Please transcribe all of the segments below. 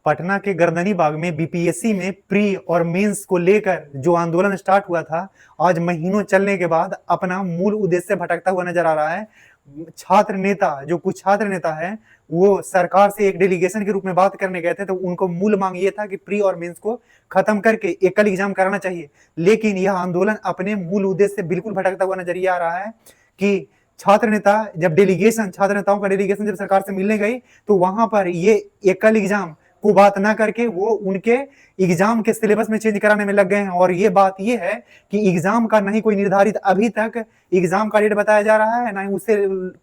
पटना के गर्दनी बाग में बीपीएससी में प्री और मेंस को लेकर जो आंदोलन स्टार्ट हुआ था, आज महीनों चलने के बाद अपना मूल उद्देश्य से भटकता हुआ नजर आ रहा है। छात्र नेता, जो कुछ छात्र नेता है, वो सरकार से एक डेलीगेशन के रूप में बात करने गए थे, तो उनको मूल मांग ये था कि प्री और मेंस को खत्म करके एकल एग्जाम कराना चाहिए। लेकिन यह आंदोलन अपने मूल उद्देश्य से बिल्कुल भटकता हुआ नजर आ रहा है कि छात्र नेता जब डेलीगेशन, छात्र नेताओं का डेलीगेशन जब सरकार से मिलने गई, तो वहां पर ये एकल एग्जाम को बात ना करके वो उनके एग्जाम के सिलेबस में चेंज कराने में लग गए हैं। और ये बात ये है कि एग्जाम का नहीं कोई निर्धारित अभी तक एग्जाम का डेट बताया जा रहा है, ना ही उससे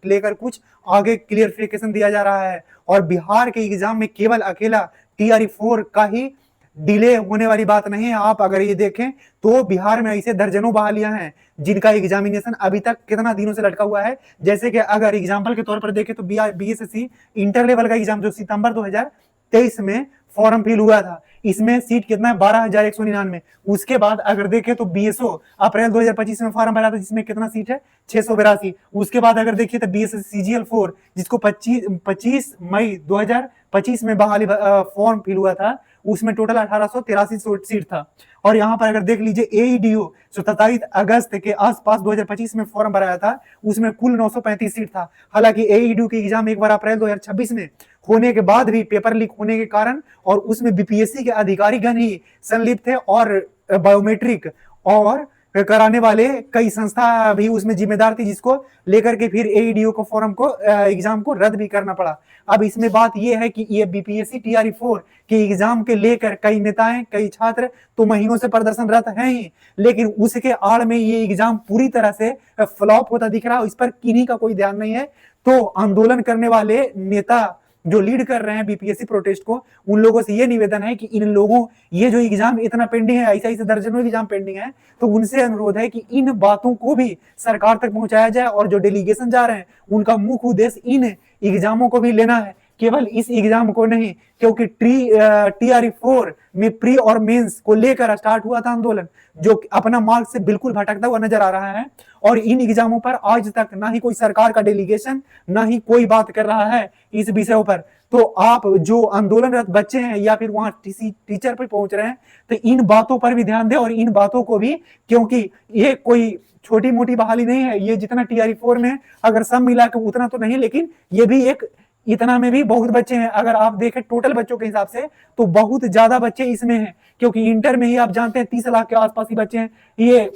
लेकर कुछ आगे क्लियरिफिकेशन दिया जा रहा है। और बिहार के एग्जाम में केवल अकेला TRE-4 का ही डिले होने वाली बात नहीं है। आप अगर ये देखें तो बिहार में ऐसे दर्जनों बहालियां हैं जिनका एग्जामिनेशन अभी तक कितना दिनों से लटका हुआ है। जैसे कि अगर एग्जाम्पल के तौर पर देखें तो BSSC इंटर लेवल का एग्जाम जो सितंबर 2023 में फॉर्म फिल हुआ था, इसमें सीट कितना है 12,199। उसके बाद अगर देखें तो BSO अप्रैल 2025 में फॉर्म भरा था, जिसमें कितना सीट है 682। उसके बाद अगर देखिए तो BSSC CGL-4 जिसको 25 मई 2025 में बहाली फॉर्म फिल हुआ था, उसमें टोटल 1883 सीट था। और यहाँ पर अगर देख लीजिए AEDO 27 अगस्त के आसपास 2025 में फॉर्म भराया था, उसमें कुल 935 सीट था। हालांकि AEDO की एग्जाम एक बार अप्रैल 2026 में होने के बाद भी पेपर लीक होने के कारण और उसमें बीपीएससी के अधिकारीगण ही संलिप्त थे और बायोमेट्रिक और कराने वाले कई संस्था भी उसमें जिम्मेदार थी, जिसको लेकर के फिर AEDO को फॉर्म को एग्जाम को रद्द भी करना पड़ा। अब इसमें बात यह है कि ये बीपीएससी TRE-4 के एग्जाम के लेकर कई नेताएं, कई छात्र तो महीनों से प्रदर्शनरत हैं ही, लेकिन उसके आड़ में ये एग्जाम पूरी तरह से फ्लॉप होता दिख रहा है। इस पर किन्हीं का कोई ध्यान नहीं है। तो आंदोलन करने वाले नेता जो लीड कर रहे हैं बीपीएससी प्रोटेस्ट को, उन लोगों से ये निवेदन है कि इन लोगों, ये जो एग्जाम इतना पेंडिंग है, ऐसा ऐसे दर्जनों एग्जाम पेंडिंग है, तो उनसे अनुरोध है कि इन बातों को भी सरकार तक पहुंचाया जाए। और जो डेलीगेशन जा रहे हैं उनका मुख्य उद्देश्य इन एग्जामों को भी लेना है, केवल इस एग्जाम को नहीं, क्योंकि TRE-4 में प्री और मेंस को लेकर स्टार्ट हुआ था आंदोलन, जो अपना मार्ग से बिल्कुल भटकता हुआ नजर आ रहा है। और इन एग्जामों पर आज तक ना ही कोई सरकार का डेलीगेशन, ना ही कोई बात कर रहा है इस विषयों पर। तो आप जो आंदोलनरत बच्चे हैं या फिर वहां टीचर पर पहुंच रहे हैं, तो इन बातों पर भी ध्यान दें और इन बातों को भी, क्योंकि ये कोई छोटी मोटी बहाली नहीं है। ये जितना TRE-4 में अगर सब मिला के उतना तो नहीं, लेकिन ये भी एक, इतना में भी बहुत बच्चे हैं। अगर आप देखें टोटल बच्चों के हिसाब से तो बहुत ज्यादा बच्चे इसमें हैं, क्योंकि इंटर में ही आप जानते हैं 30 लाख के आसपास ही बच्चे हैं। ये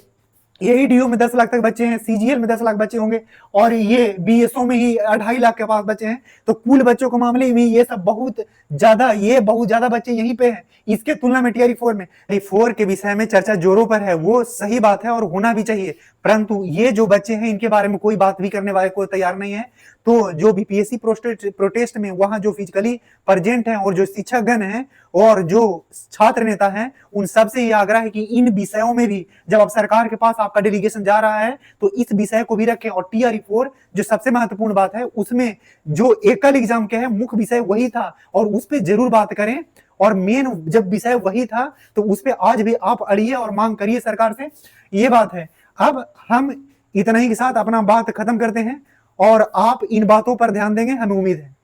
AEDO में 10 लाख तक बच्चे हैं, CGL में 10 लाख बच्चे होंगे, और ये BSO में ही 2.5 लाख के पास बच्चे हैं। तो कुल बच्चों के मामले में ये सब बहुत ज्यादा बच्चे यहीं पे हैं, इसके तुलना में TRE-4 में। TRE-4 के विषय में चर्चा जोरों पर है, वो सही बात है और होना भी चाहिए, परंतु ये जो बच्चे हैं इनके बारे में कोई बात भी करने वाले को तैयार नहीं है। तो जो बीपीएससी प्रोटेस्ट में वहां जो फिजिकली प्रेजेंट हैं और जो शिक्षकगण हैं और जो छात्र नेता हैं, उन सबसे ये आग्रह है कि इन विषयों में भी जब अब सरकार के पास आपका डेलीगेशन जा रहा है तो इस विषय को भी रखें। और TRE-4 जो सबसे महत्वपूर्ण बात है, उसमें जो एकल एग्जाम के है मुख्य विषय वही था और उस पर जरूर बात करें। और मेन जब विषय वही था तो उस पर आज भी आप अड़िए और मांग करिए सरकार से, ये बात है। अब हम इतना ही के साथ अपना बात खत्म करते हैं और आप इन बातों पर ध्यान देंगे, हमें उम्मीद है।